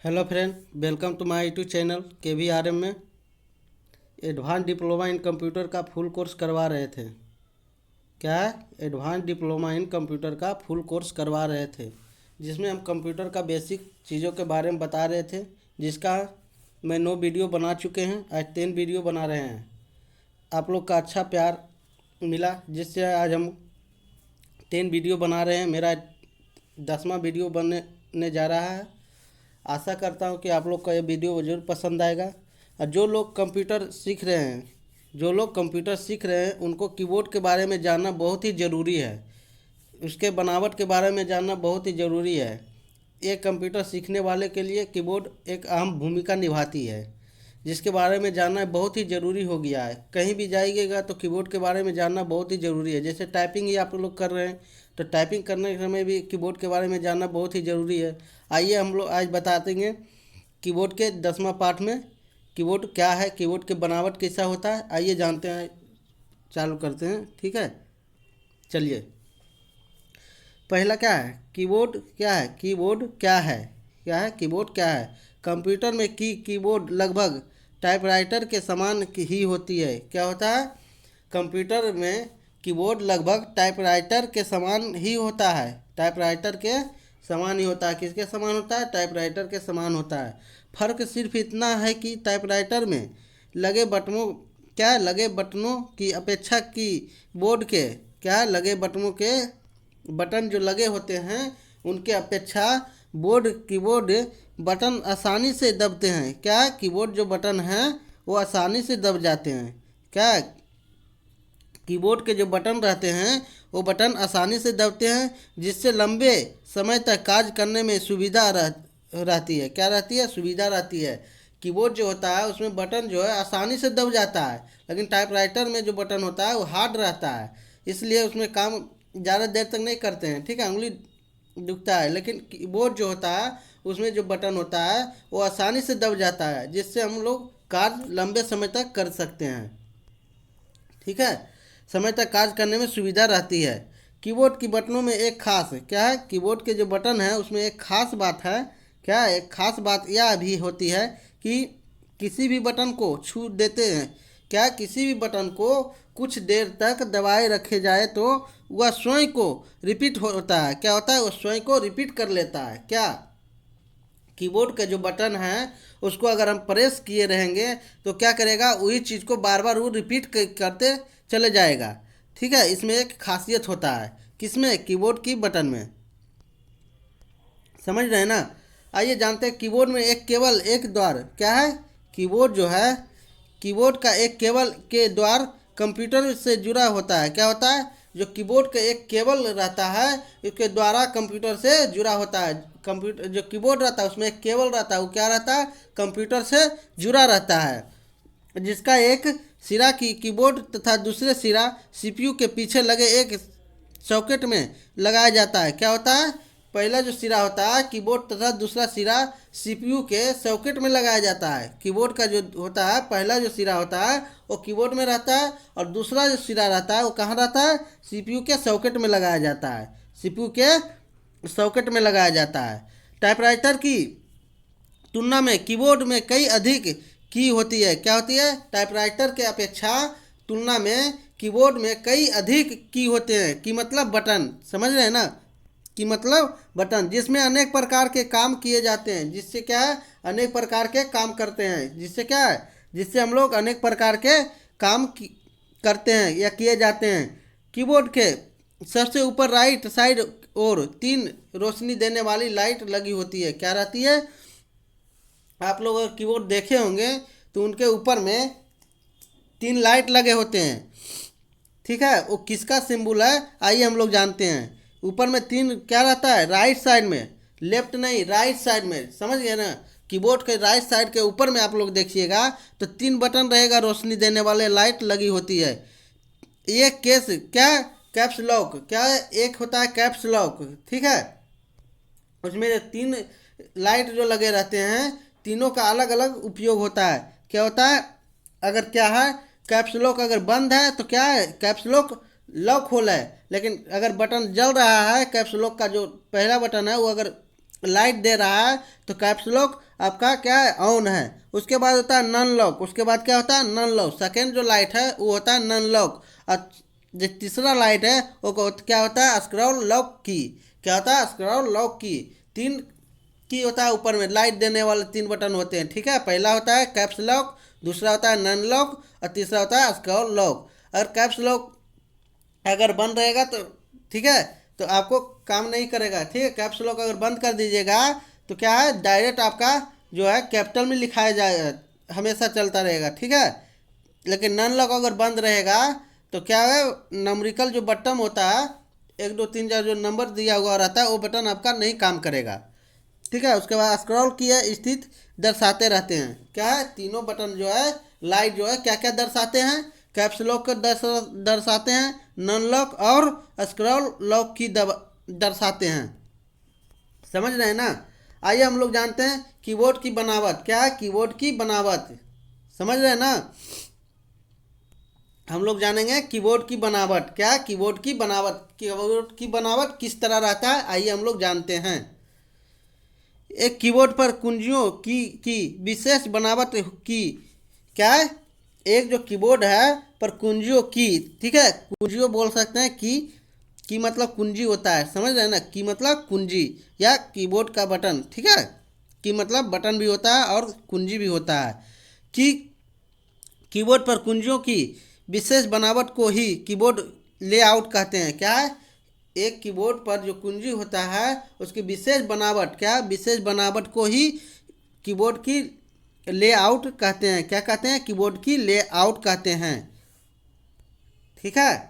Hello friend, welcome to my YouTube channel KVRM में advance diploma in computer का full course करवा रहे थे। क्या एडवांस डिप्लोमा इन कंप्यूटर का फुल कोर्स करवा रहे थे, जिसमें हम कंप्यूटर का बेसिक चीज़ों के बारे में बता रहे थे, जिसका मैं 9 वीडियो बना चुके हैं। आज 10 वीडियो बना रहे हैं। आप लोग का अच्छा प्यार मिला, जिससे आज हम 10 वीडियो बना रहे हैं। मेरा 10वां वीडियो बनने जा रहा है। आशा करता हूँ कि आप लोग को ये वीडियो ज़रूर पसंद आएगा। और जो लोग कंप्यूटर सीख रहे हैं उनको कीबोर्ड के बारे में जानना बहुत ही ज़रूरी है। उसके बनावट के बारे में जानना बहुत ही ज़रूरी है। एक कंप्यूटर सीखने वाले के लिए कीबोर्ड एक अहम भूमिका निभाती है, जिसके बारे में जानना बहुत ही ज़रूरी हो गया है। कहीं भी जाइएगा तो कीबोर्ड के बारे में जानना बहुत ही ज़रूरी है। जैसे टाइपिंग ही आप लोग कर रहे हैं, तो टाइपिंग करने के समय भी कीबोर्ड के बारे में जानना बहुत ही ज़रूरी है। आइए हम लोग आज बता देंगे कीबोर्ड के 10वां पार्ट में कीबोर्ड क्या है, कीबोर्ड की बनावट कैसा होता है। आइए जानते हैं, चालू करते हैं। ठीक है, चलिए। पहला क्या है, कीबोर्ड क्या है। कीबोर्ड क्या है। कंप्यूटर में कीबोर्ड लगभग टाइपराइटर के समान ही होती है। क्या होता है, कंप्यूटर में कीबोर्ड लगभग टाइपराइटर के समान ही होता है। टाइपराइटर के समान ही होता है। किसके समान होता है, टाइपराइटर के समान होता है। फर्क सिर्फ इतना है कि टाइपराइटर में लगे बटनों लगे बटनों की अपेक्षा कीबोर्ड के लगे बटनों के बटन जो लगे होते हैं उनके अपेक्षा कीबोर्ड बटन आसानी से दबते हैं। कीबोर्ड जो बटन हैं वो आसानी से दब जाते हैं। कीबोर्ड के जो बटन रहते हैं वो बटन आसानी से दबते हैं, जिससे लंबे समय तक कार्य करने में सुविधा रहती है। सुविधा रहती है। कीबोर्ड जो होता है उसमें बटन जो है आसानी से दब जाता है, लेकिन टाइपराइटर में जो बटन होता है वो हार्ड रहता है, इसलिए उसमें काम ज़्यादा देर तक नहीं करते हैं। ठीक है, उंगली दुखता है। लेकिन कीबोर्ड जो होता है उसमें जो बटन होता है वो आसानी से दब जाता है, जिससे हम लोग कार्य लंबे समय तक कर सकते हैं। ठीक है, समय तक कार्य करने में सुविधा रहती है। कीबोर्ड की बटनों में एक खास कीबोर्ड के जो बटन है उसमें एक खास बात है। एक खास बात यह भी होती है कि किसी भी बटन को छू देते हैं। किसी भी बटन को कुछ देर तक दबाए रखे जाए तो वह स्वयं को रिपीट होता है। वो स्वयं को रिपीट कर लेता है। कीबोर्ड का जो बटन है उसको अगर हम प्रेस किए रहेंगे तो क्या करेगा, वही चीज़ को बार बार वो रिपीट करते चले जाएगा। ठीक है, इसमें एक खासियत होता है। किसमें, कीबोर्ड की बटन में। समझ रहे हैं ना। आइए जानते हैं कीबोर्ड में केवल एक द्वार कीबोर्ड जो है, कीबोर्ड का एक केबल के द्वार कंप्यूटर से जुड़ा होता है। होता है, जो कीबोर्ड का एक केबल रहता है इसके द्वारा कंप्यूटर से जुड़ा होता है। कंप्यूटर जो कीबोर्ड रहता है उसमें एक केबल रहता है, वो रहता है, कंप्यूटर से जुड़ा रहता है, जिसका एक सिरा कीबोर्ड तथा दूसरे सिरा CPU के पीछे लगे एक सॉकेट में लगाया जाता है। होता है, पहला जो सिरा होता है कीबोर्ड तथा दूसरा सिरा CPU के सॉकेट में लगाया जाता है। कीबोर्ड का जो होता है, पहला जो सिरा होता है वो कीबोर्ड में रहता है, और दूसरा जो सिरा रहता है वो कहाँ रहता है, CPU के सॉकेट में लगाया जाता है। CPU के सॉकेट में लगाया जाता है। टाइपराइटर की तुलना में कीबोर्ड में कई अधिक की होती है। होती है, टाइपराइटर के अपेक्षा तुलना में कीबोर्ड में कई अधिक की होते हैं। की मतलब बटन, समझ रहे हैं ना। की मतलब बटन, जिसमें अनेक प्रकार के काम किए जाते हैं। जिससे अनेक प्रकार के काम करते हैं। जिससे हम लोग अनेक प्रकार के काम करते हैं या किए जाते हैं। कीबोर्ड के सबसे ऊपर राइट साइड और 3 रोशनी देने वाली लाइट लगी होती है। रहती है, आप लोग अगर कीबोर्ड देखे होंगे तो उनके ऊपर में 3 लाइट लगे होते हैं। ठीक है, वो किसका सिंबल है, आइए हम लोग जानते हैं। ऊपर में 3 रहता है, राइट साइड में, लेफ्ट नहीं, राइट साइड में, समझ गए ना। कीबोर्ड के राइट साइड के ऊपर में आप लोग देखिएगा तो 3 बटन रहेगा, रोशनी देने वाले लाइट लगी होती है। एक कैप्स लॉक, एक होता है कैप्स लॉक। ठीक है, उसमें 3 लाइट जो लगे रहते हैं, तीनों का अलग अलग उपयोग होता है। होता है, अगर कैप्स लॉक अगर बंद है तो कैप्स लॉक लॉक होल है। लेकिन अगर बटन जल रहा है, कैप्स लॉक का जो पहला बटन है वो अगर लाइट दे रहा है तो कैप्स लॉक आपका क्या है, ऑन है। उसके बाद होता है नन लॉक, उसके बाद क्या होता है, नन लॉक। सेकेंड जो लाइट है वो होता है नन लॉक। और जो तीसरा लाइट है वो क्या होता है, स्क्रॉल लॉक की। क्या होता है, स्क्रॉल लॉक की। तीन की होता है ऊपर में, लाइट देने वाले तीन बटन होते हैं, ठीक है। पहला होता है कैप्स लॉक, दूसरा होता है नन लॉक और तीसरा होता है स्क्रॉल लॉक। अगर कैप्स लॉक अगर बंद रहेगा तो ठीक है, तो आपको काम नहीं करेगा, ठीक है। कैप्स लॉक अगर बंद कर दीजिएगा तो क्या है, डायरेक्ट आपका जो है कैपिटल में लिखाया जाएगा, हमेशा चलता रहेगा, ठीक है। लेकिन नन लॉक अगर बंद रहेगा तो क्या है, नंबरिकल जो बटन होता है, 1 2 3 4 जो नंबर दिया हुआ रहता है वो बटन आपका नहीं काम करेगा, ठीक है। उसके बाद स्क्रॉल की है स्थिति दर्शाते रहते हैं। क्या है, तीनों बटन जो है, लाइट जो है क्या क्या दर्शाते हैं, कैप्स लॉक को दर्शाते हैं, नन लॉक और स्क्रॉल लॉक की दर्शाते हैं। समझ रहे हैं ना। आइए हम लोग जानते हैं कीबोर्ड की बनावट। क्या है, कीबोर्ड की बनावट, समझ रहे हैं ना। हम लोग जानेंगे कीबोर्ड की बनावट। क्या, कीबोर्ड की बनावट, कीबोर्ड की बनावट किस तरह रहता है, आइए हम लोग जानते हैं। एक कीबोर्ड पर कुंजियों की विशेष बनावट की। क्या है, एक जो कीबोर्ड है पर कुंजियों की, ठीक है, कुंजियों बोल सकते हैं की मतलब कुंजी होता है, समझ रहे हैं ना। की मतलब कुंजी या कीबोर्ड का बटन, ठीक है। की मतलब बटन भी होता है और कुंजी भी होता है। की कीबोर्ड पर कुंजियों की विशेष बनावट को ही कीबोर्ड लेआउट कहते हैं। क्या है, एक कीबोर्ड पर जो कुंजी होता है उसकी विशेष बनावट, क्या विशेष बनावट को ही कीबोर्ड की लेआउट कहते हैं। क्या कहते हैं, कीबोर्ड की लेआउट कहते हैं, ठीक है।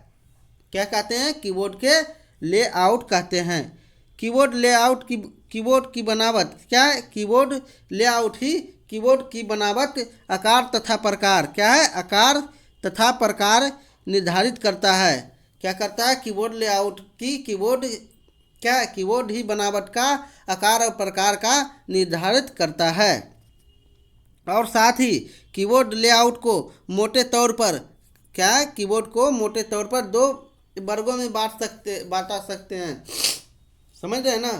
क्या कहते हैं, कीबोर्ड के लेआउट कहते हैं। कीबोर्ड लेआउट की, कीबोर्ड की बनावट, क्या है, कीबोर्ड लेआउट ही कीबोर्ड की बनावट, आकार तथा प्रकार, क्या है, आकार तथा प्रकार निर्धारित करता है। क्या करता है, कीबोर्ड लेआउट की कीबोर्ड, क्या है, कीबोर्ड ही बनावट का आकार और प्रकार का निर्धारित करता है। और साथ ही कीबोर्ड लेआउट को मोटे तौर पर, क्या है, कीबोर्ड को मोटे तौर पर दो वर्गों में बांटा सकते हैं। समझ रहे हैं ना।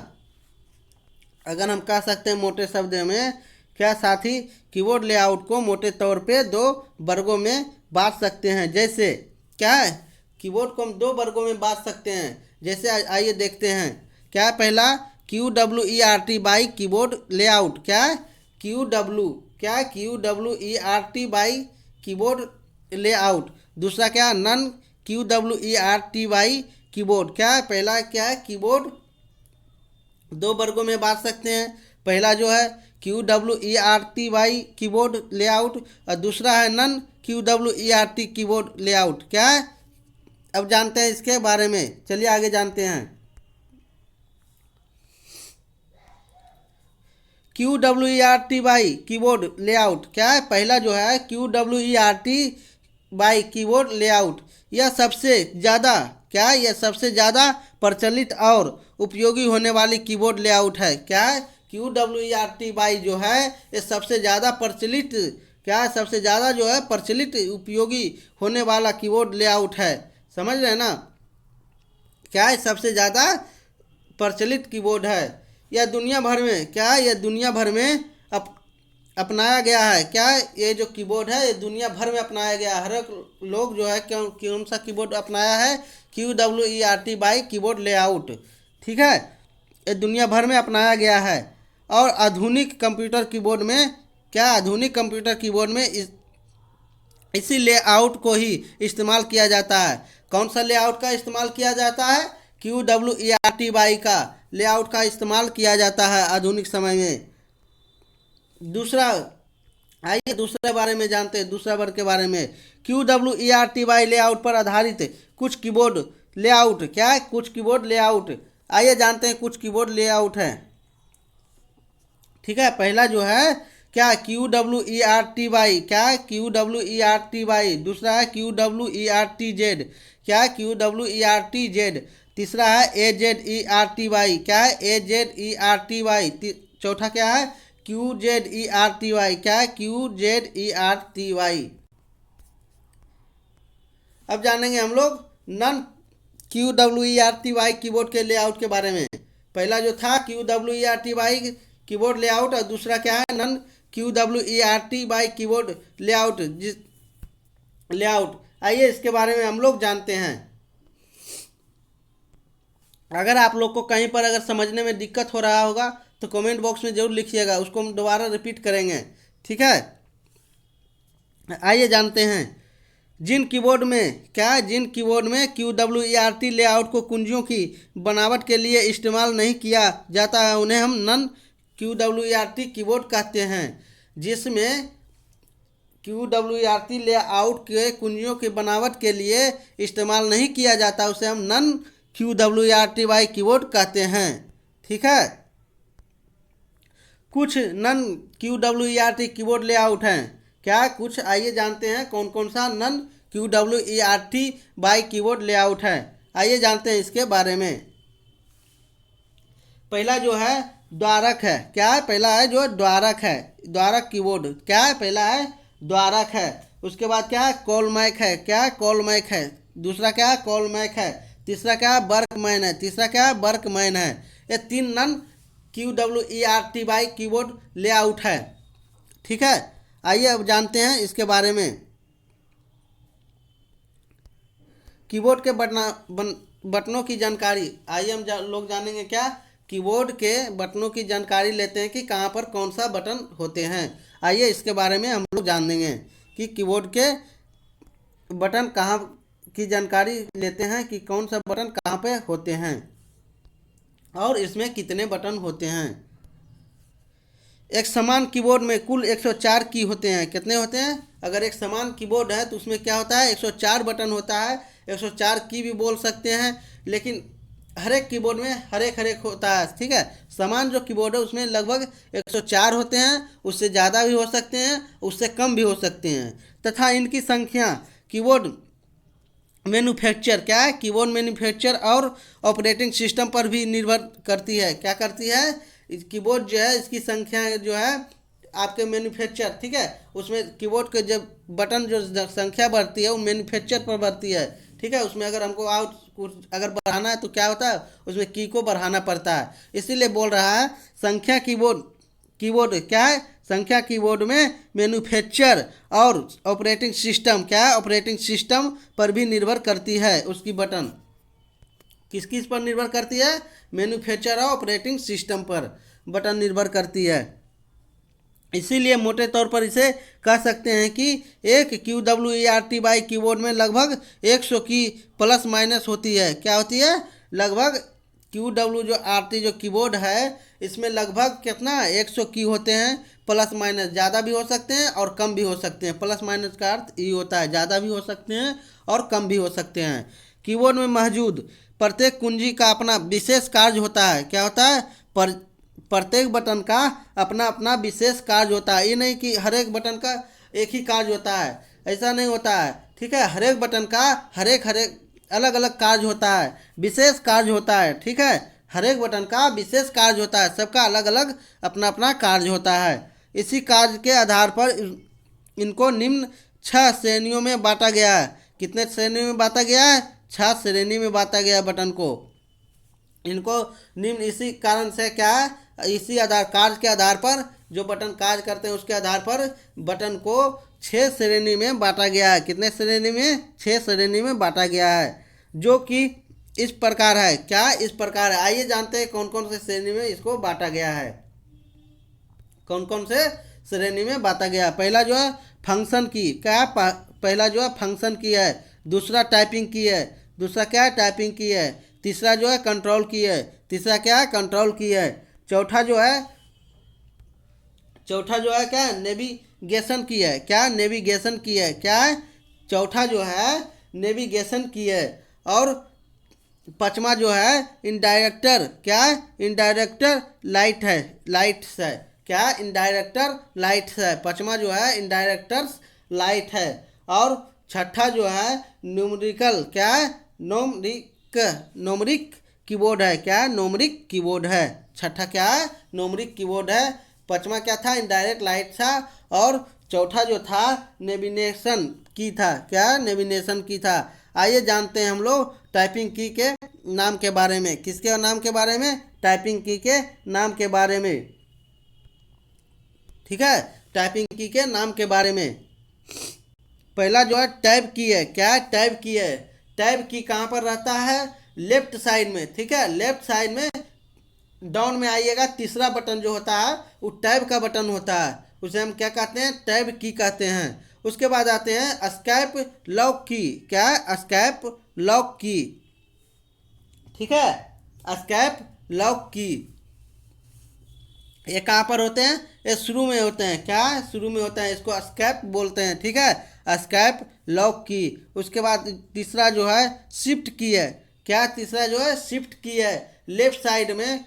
अगर हम कह सकते हैं मोटे शब्द में, क्या, साथ ही कीबोर्ड लेआउट को मोटे तौर पे दो वर्गों में बांट सकते हैं। जैसे क्या है, कीबोर्ड को हम दो वर्गों में बांट सकते हैं। जैसे आइए देखते हैं। क्या है, पहला QWERT बाई कीबोर्ड लेआउट। क्या है, QW, क्या है, QWERT बाई कीबोर्ड लेआउट। दूसरा क्या है, नन QWERT बाई कीबोर्ड। क्या है, पहला क्या है, कीबोर्ड दो वर्गों में बांट सकते हैं। पहला जो है QWERT बाई कीबोर्ड लेआउट और दूसरा है नन QWERT कीबोर्ड लेआउट। क्या है, अब जानते हैं इसके बारे में, चलिए आगे जानते हैं। QWERT बाई कीबोर्ड लेआउट, क्या है, पहला जो है QWERT बाई कीबोर्ड लेआउट, यह सबसे ज़्यादा, क्या है, यह सबसे ज़्यादा प्रचलित और उपयोगी होने वाली कीबोर्ड लेआउट है। क्या है, QWERT बाई जो है ये सबसे ज़्यादा प्रचलित, क्या है, सबसे ज़्यादा जो है प्रचलित उपयोगी होने वाला कीबोर्ड लेआउट है। समझ रहे हैं ना। क्या है, सबसे ज़्यादा प्रचलित कीबोर्ड है। यह दुनिया भर में, क्या है, यह दुनिया भर में अपनाया गया है। क्या है, ये जो कीबोर्ड है ये दुनिया भर में अपनाया गया है। हर एक लोग जो है कौन सा कीबोर्ड अपनाया है, QWERT बाई कीबोर्ड लेआउट, ठीक है। ये दुनिया भर में अपनाया गया है। और आधुनिक कंप्यूटर कीबोर्ड में, क्या, आधुनिक कंप्यूटर कीबोर्ड में इसी लेआउट को ही इस्तेमाल किया जाता है। कौन सा लेआउट का इस्तेमाल किया जाता है, QWERT बाई का लेआउट का इस्तेमाल किया जाता है आधुनिक समय में। दूसरा, आइए दूसरे बारे में जानते हैं, दूसरा वर्ग के बारे में। QWERT बाई लेआउट पर आधारित कुछ कीबोर्ड लेआउट, क्या है, कुछ कीबोर्ड लेआउट, आइए जानते हैं कुछ कीबोर्ड लेआउट है, ठीक है। पहला जो है क्या, QWERT बाई, क्या है, QWERT बाई। दूसरा है QWERTZ, क्या है, QWERTZ। तीसरा है AZERT बाई, क्या है, AZERT बाई। चौथा क्या है, QZERTY, क्या है, QZERTY। अब जानेंगे हम लोग नन QWERTY कीबोर्ड के लेआउट के बारे में। पहला जो था QWERT बाई कीबोर्ड लेआउट और दूसरा क्या है non QWERT by keyboard layout layout. आइए इसके बारे में हम लोग जानते हैं। अगर आप लोग को कहीं पर अगर समझने में दिक्कत हो रहा होगा तो कमेंट बॉक्स में ज़रूर लिखिएगा, उसको हम दोबारा रिपीट करेंगे, ठीक है। आइए जानते हैं। जिन कीबोर्ड में QWERT लेआउट को कुंजियों की बनावट के लिए इस्तेमाल नहीं किया जाता है उन्हें हम नन QWERT कीबोर्ड कहते हैं। जिसमें QWERT लेआउट के कुंजियों की बनावट के लिए इस्तेमाल नहीं किया जाता उसे हम नन QWERT बाई कीबोर्ड कहते हैं, ठीक है। कुछ नन QWERT कीबोर्ड लेआउट हैं क्या, कुछ आइए जानते हैं कौन कौन सा non QWERT by keyboard layout है। आइए जानते हैं इसके बारे में। पहला जो है द्वारक है, क्या है, पहला है जो द्वारक है, द्वारक कीबोर्ड क्या है, पहला है द्वारक है। उसके बाद क्या है कॉलमैक है, क्या है कॉलमैक है। दूसरा क्या है कॉलमैक है। तीसरा क्या है वर्कमैन है। तीसरा क्या है वर्कमैन है। ये 3 non QWERT by keyboard layout है, ठीक है। आइए अब जानते हैं इसके बारे में। कीबोर्ड के बटनों की जानकारी। आइए हम लोग जानेंगे क्या, कीबोर्ड के बटनों की जानकारी लेते हैं कि कहाँ पर कौन सा बटन होते हैं। आइए इसके बारे में हम लोग जानेंगे कि कीबोर्ड के बटन कहाँ की जानकारी लेते हैं कि कौन सा बटन कहाँ पे होते हैं और इसमें कितने बटन होते हैं। एक समान कीबोर्ड में कुल 104 की होते हैं। कितने होते हैं, अगर एक समान कीबोर्ड है तो उसमें क्या होता है 104 बटन होता है। 104 की भी बोल सकते हैं, लेकिन हर एक कीबोर्ड में हर एक होता है, ठीक है। समान जो कीबोर्ड है उसमें लगभग 104 होते हैं, उससे ज़्यादा भी हो सकते हैं, उससे कम भी हो सकते हैं। तथा इनकी संख्या कीबोर्ड मैन्युफैक्चर क्या है, कीबोर्ड मैन्युफैक्चर और ऑपरेटिंग सिस्टम पर भी निर्भर करती है। क्या करती है, कीबोर्ड जो है इसकी संख्या जो है आपके मैन्युफैक्चर, ठीक है, उसमें कीबोर्ड के जब बटन जो संख्या बढ़ती है वो मैन्युफैक्चर पर बढ़ती है, ठीक है। उसमें अगर हमको आउट कुछ अगर बढ़ाना है तो क्या होता है उसमें की को बढ़ाना पड़ता है। इसीलिए बोल रहा है संख्या कीबोर्ड क्या है, संख्या कीबोर्ड में मैन्युफैक्चर और ऑपरेटिंग सिस्टम क्या है, ऑपरेटिंग सिस्टम पर भी निर्भर करती है। उसकी बटन किस किस पर निर्भर करती है, मैन्युफैक्चर और ऑपरेटिंग सिस्टम पर बटन निर्भर करती है। इसीलिए मोटे तौर पर इसे कह सकते हैं कि एक QWERT बाई कीबोर्ड में लगभग 100 की प्लस माइनस होती है। क्या होती है, लगभग QWERT जो कीबोर्ड है इसमें लगभग कितना 100 की होते हैं, प्लस माइनस ज़्यादा भी हो सकते हैं और कम भी हो सकते हैं। प्लस माइनस का अर्थ ये होता है ज़्यादा भी हो सकते हैं और कम भी हो सकते हैं। कीबोर्ड में मौजूद प्रत्येक कुंजी का अपना विशेष कार्य होता है। क्या होता है, प्रत्येक बटन का अपना अपना विशेष कार्य होता है। ये नहीं कि हर एक बटन का एक ही कार्य होता है, ऐसा नहीं होता है, ठीक है। हर एक बटन का हर एक अलग अलग कार्य होता है, विशेष कार्य होता है, ठीक है। हर एक बटन का विशेष कार्य होता है, सबका अलग अलग अपना अपना कार्य होता है। इसी कार्य के आधार पर इनको निम्न 6 श्रेणियों में बांटा गया है। कितने श्रेणी में बांटा गया है, 6 श्रेणी में बांटा गया बटन को। इनको निम्न इसी कारण से क्या है, इसी आधार कार्य के आधार पर जो बटन कार्य करते हैं उसके आधार पर बटन को 6 श्रेणी में बांटा गया है। कितने श्रेणी में, 6 श्रेणी में बांटा गया है, जो कि इस प्रकार है। क्या इस प्रकार है, आइए जानते हैं कौन कौन से श्रेणी में इसको बांटा गया है, कौन कौन से श्रेणी में बांटा गया। पहला जो है फंक्शन की, क्या पहला जो है फंक्शन की है। दूसरा टाइपिंग की है। दूसरा क्या है, टाइपिंग की है। तीसरा जो है कंट्रोल की है। तीसरा क्या है, कंट्रोल की है। चौथा जो है क्या है, नेविगेशन की है। क्या, नेविगेशन की है। क्या है, चौथा जो है नेविगेशन की है। और पांचवा जो है इंडायरेक्टर, क्या है, इंडायरेक्टर लाइट है, लाइट्स है। क्या, इंडायरेक्टर लाइट्स है। पांचवा जो है इंडायरेक्टर्स लाइट है। और छठा जो है न्यूमेरिकल, क्या है, नोमरिक कीबोर्ड है। क्या, नोमरिक कीबोर्ड है। छठा क्या है, नोमरिक कीबोर्ड है। पांचवा क्या था, इनडायरेक्ट लाइट था। और चौथा जो था नेविगेशन की था। क्या, नेविगेशन की था। आइए जानते हैं हम लोग टाइपिंग की के नाम के बारे में। किसके नाम के बारे में, टाइपिंग की के नाम के बारे में। ठीक है, टाइपिंग की के नाम के बारे में। पहला जो है टैब की है। क्या है? टैब की है। टैब की कहाँ पर रहता है? लेफ्ट साइड में। ठीक है, लेफ्ट साइड में डाउन में आइएगा, तीसरा बटन जो होता है वो टैब का बटन होता है, उसे हम क्या कहते हैं? टैब की कहते हैं। उसके बाद आते हैं एस्केप लॉक की। क्या है? एस्केप लॉक की। ठीक है, एस्केप लॉक की ये कहाँ पर होते हैं? ये शुरू में होते हैं। क्या है? शुरू में होते हैं, इसको एस्केप बोलते हैं। ठीक है, एस्केप लॉक की। उसके बाद तीसरा जो है शिफ्ट की है। क्या? तीसरा जो है शिफ्ट की है। लेफ्ट साइड में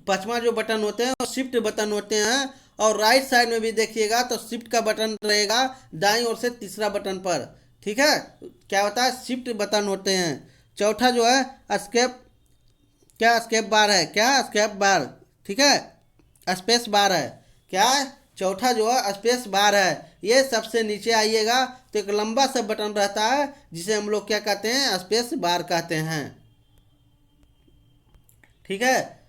पांचवा जो बटन होते हैं वो शिफ्ट बटन होते हैं, और राइट साइड में भी देखिएगा तो शिफ्ट का बटन रहेगा दाईं ओर से तीसरा बटन पर। ठीक है, क्या होता है? शिफ्ट बटन होते हैं। चौथा जो है एस्केप, क्या? एस्केप बार है। क्या? एस्केप बार। ठीक है, स्पेस बार है। क्या है? चौथा जो है स्पेस बार है। ये सबसे नीचे आइएगा तो एक लंबा सा बटन रहता है जिसे हम लोग क्या कहते हैं? स्पेस बार कहते हैं। ठीक है,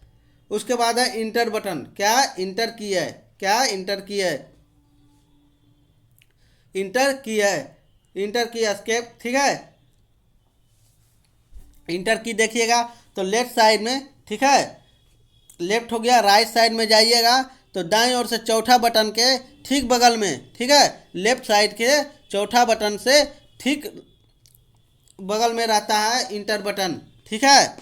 उसके बाद है इंटर बटन। क्या? इंटर की है। क्या? इंटर की है। इंटर की है। इंटर की एस्केप। ठीक है, इंटर की देखिएगा तो लेफ्ट साइड में। ठीक है, लेफ्ट हो गया। राइट साइड में जाइएगा तो दाएं ओर से चौथा बटन के ठीक बगल में। ठीक है, लेफ्ट साइड के चौथा बटन से ठीक बगल में रहता है इंटर बटन। ठीक है,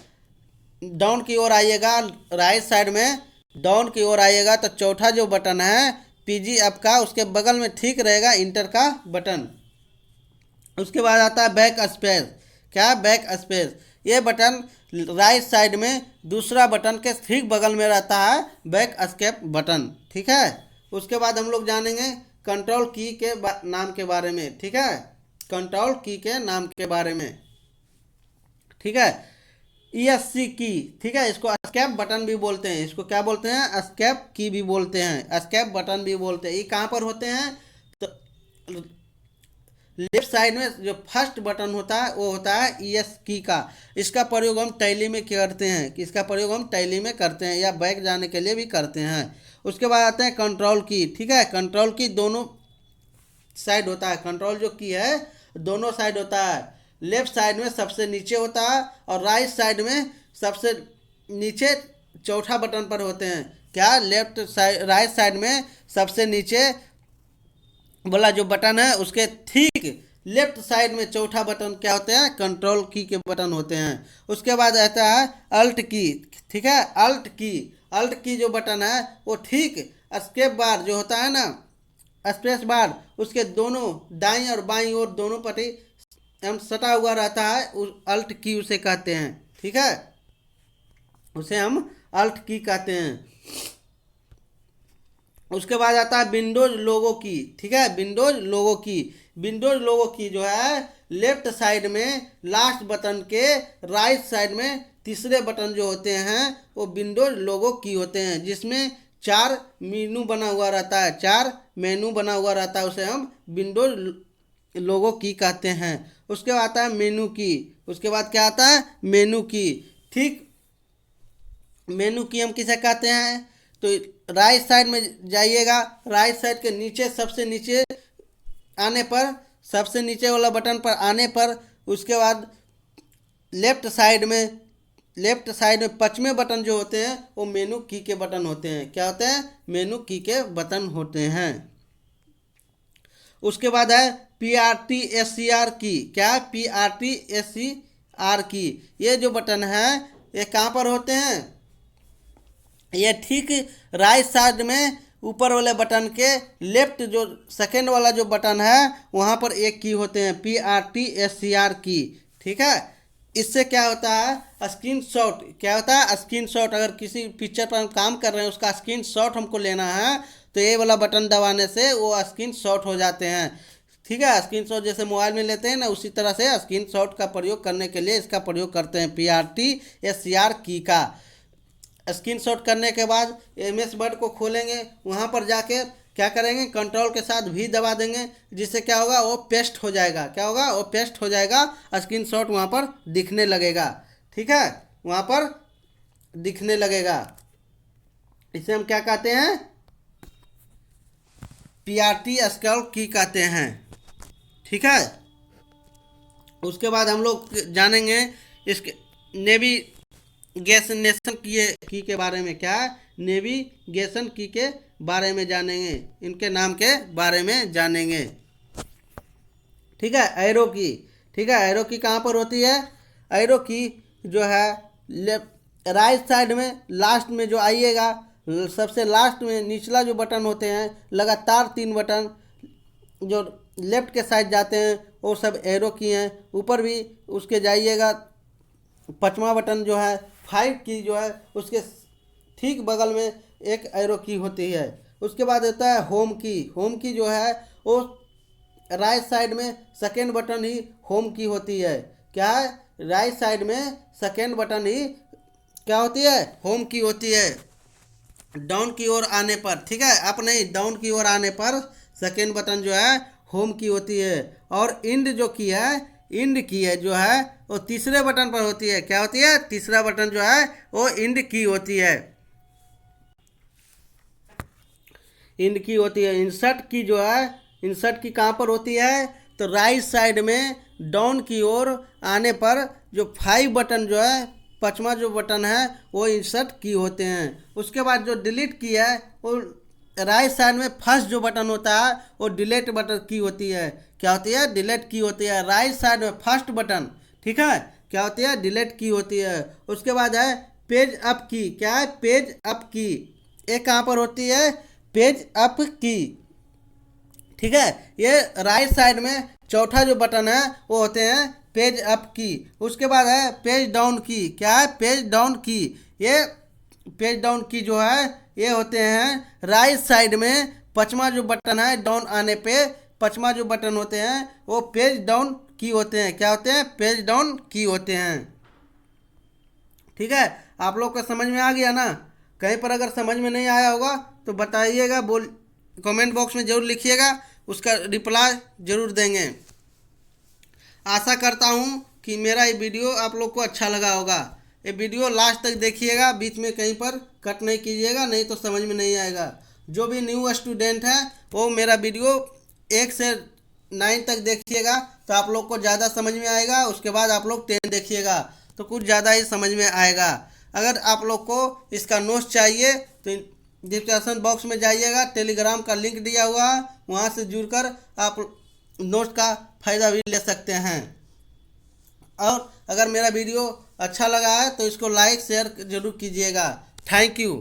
डाउन की ओर आइएगा, राइट साइड में डाउन की ओर आइएगा तो चौथा जो बटन है पीजी ऐप का, उसके बगल में ठीक रहेगा इंटर का बटन। उसके बाद आता है बैक स्पेस। क्या? Back space. ये बटन राइट साइड में दूसरा बटन के ठीक बगल में रहता है, बैक एस्केप बटन। ठीक है, उसके बाद हम लोग जानेंगे कंट्रोल की के नाम के बारे में। ठीक है, कंट्रोल की के नाम के बारे में। ठीक है, ESC की। ठीक है, इसको एस्केप बटन भी बोलते हैं। इसको क्या बोलते हैं? एस्केप की भी बोलते हैं, एस्केप बटन भी बोलते हैं। ये कहाँ पर होते हैं? तो लेफ्ट साइड में जो फर्स्ट बटन होता है वो होता है ES की का। इसका प्रयोग हम टैली में करते हैं, कि इसका प्रयोग हम टैली में करते हैं या बैक जाने के लिए भी करते हैं। उसके बाद आते हैं कंट्रोल की। ठीक है, कंट्रोल की दोनों साइड होता है। कंट्रोल जो की है दोनों साइड होता है। लेफ्ट साइड में सबसे नीचे होता है और राइट साइड में सबसे नीचे चौथा बटन पर होते हैं। क्या? लेफ्ट साइड, राइट साइड में सबसे नीचे वाला जो बटन है उसके ठीक लेफ्ट साइड में चौथा बटन क्या होते हैं? कंट्रोल की के बटन होते हैं। उसके बाद आता है अल्ट की। ठीक है, अल्ट की। अल्ट की जो बटन है वो ठीक एस्केप बार जो होता है ना, स्पेस बार, उसके दोनों दाईं और बाईं ओर दोनों पट्टी हम सटा हुआ रहता है, उस अल्ट की उसे कहते हैं। ठीक है, उसे हम अल्ट की कहते हैं। उसके बाद आता है विंडोज लोगो की। ठीक है, विंडोज लोगो की। विंडोज लोगो की जो है लेफ्ट साइड में लास्ट बटन के राइट साइड में तीसरे बटन जो होते हैं वो विंडोज लोगो की होते हैं, जिसमें 4 मेनू बना हुआ रहता है। 4 मेनू बना हुआ रहता है, उसे हम विंडोज लोगो की कहते हैं। उसके बाद आता है मेनू की। उसके बाद क्या आता है? मेनू की। ठीक, मेनू की हम किसे कहते हैं? तो राइट साइड में जाइएगा, राइट साइड के नीचे सबसे नीचे आने पर, सबसे नीचे वाला बटन पर आने पर उसके बाद लेफ्ट साइड में, लेफ्ट साइड में पांचवें बटन जो होते हैं वो मेनू की के बटन होते हैं। क्या होते हैं? मेनू की के बटन होते हैं। उसके बाद है PRTSCR की। क्या? PRTSCR की। ये जो बटन है ये कहाँ पर होते हैं? ये ठीक राइट साइड में ऊपर वाले बटन के लेफ्ट जो सेकेंड वाला जो बटन है वहाँ पर एक की होते हैं, PRTSCR की। ठीक है, इससे क्या होता है? Screen shot. क्या होता है? Screen shot. अगर किसी पिक्चर पर हम काम कर रहे हैं उसका स्क्रीन शॉट हमको लेना है तो ये वाला बटन दबाने से वो स्क्रीन शॉट हो जाते हैं। ठीक है, स्क्रीन शॉट जैसे मोबाइल में लेते हैं ना, उसी तरह से स्क्रीन शॉट का प्रयोग करने के लिए इसका प्रयोग करते हैं, PRTSCR की का। स्क्रीनशॉट करने के बाद MS वर्ड को खोलेंगे, वहाँ पर जाके क्या करेंगे? कंट्रोल के साथ भी दबा देंगे, जिससे क्या होगा? वो पेस्ट हो जाएगा। क्या होगा? वो पेस्ट हो जाएगा, स्क्रीनशॉट वहाँ पर दिखने लगेगा। ठीक है, वहाँ पर दिखने लगेगा। इसे हम क्या कहते हैं? पीआरटी स्केल की कहते हैं। ठीक है। उसके बाद हम लोग जानेंगे इसके नेविगेशन की के बारे में। क्या है? नेविगेशन की के बारे में जानेंगे, इनके नाम के बारे में जानेंगे। ठीक है। एरो की, ठीक है, एरो की कहाँ पर होती है? एरो की जो है लेफ्ट राइट साइड में लास्ट में जो आइएगा, सबसे लास्ट में निचला जो बटन होते हैं, लगातार 3 बटन जो लेफ्ट के साइड जाते हैं वो सब एरो की हैं। ऊपर भी उसके जाइएगा, 5वां बटन जो है 5 की जो है उसके ठीक बगल में एक एरो की होती है। उसके बाद होता है होम की। होम की जो है वो राइट साइड में सेकेंड बटन ही होम की होती है। क्या है? राइट साइड में सेकेंड बटन ही क्या होती है? होम की होती है। डाउन की ओर आने पर, ठीक है, अप नहीं, डाउन की ओर आने पर सेकेंड बटन जो है होम की होती है। और इंड जो की है, इंड की है जो है वो तीसरे बटन पर होती है। क्या होती है? तीसरा बटन जो है वो इंड की होती है। इंड की होती है। इंसर्ट की जो है, इंसर्ट की कहाँ पर होती है? तो राइट साइड में डाउन की ओर आने पर जो 5 बटन जो है, 5वां जो बटन है वो इंसर्ट की होते हैं। उसके बाद जो डिलीट की है वो राइट साइड में फर्स्ट जो बटन होता है वो डिलीट बटन की होती है। क्या होती है? डिलीट की होती है। राइट साइड में फर्स्ट बटन, ठीक है, क्या होती है? डिलीट की होती है। उसके बाद है पेज अप की। क्या है? पेज अप की। ये कहाँ पर होती है? पेज अप की। ठीक है। ये राइट साइड में चौथा जो बटन है वो होते हैं पेज अप की। उसके बाद है पेज डाउन की। क्या है? पेज डाउन की। ये पेज डाउन की जो है ये होते हैं राइट साइड में 5वां जो बटन है, डाउन आने पे 5वां जो बटन होते हैं वो पेज डाउन की होते हैं। क्या होते हैं? पेज डाउन की होते हैं। ठीक है। आप लोग को समझ में आ गया ना? कहीं पर अगर समझ में नहीं आया होगा तो बताइएगा, कमेंट बॉक्स में ज़रूर लिखिएगा, उसका रिप्लाई ज़रूर देंगे। आशा करता हूँ कि मेरा ये वीडियो आप लोग को अच्छा लगा होगा। ये वीडियो लास्ट तक देखिएगा, बीच में कहीं पर कट नहीं कीजिएगा, नहीं तो समझ में नहीं आएगा। जो भी न्यू स्टूडेंट है वो मेरा वीडियो 1 से 9 तक देखिएगा तो आप लोग को ज़्यादा समझ में आएगा। उसके बाद आप लोग 10 देखिएगा तो कुछ ज़्यादा ही समझ में आएगा। अगर आप लोग को इसका नोट्स चाहिए तो डिस्क्रिप्शन बॉक्स में जाइएगा, टेलीग्राम का लिंक दिया हुआ है, वहाँ से जुड़कर आप नोट्स का फ़ायदा भी ले सकते हैं। और अगर मेरा वीडियो अच्छा लगा है तो इसको लाइक शेयर ज़रूर कीजिएगा। Thank you.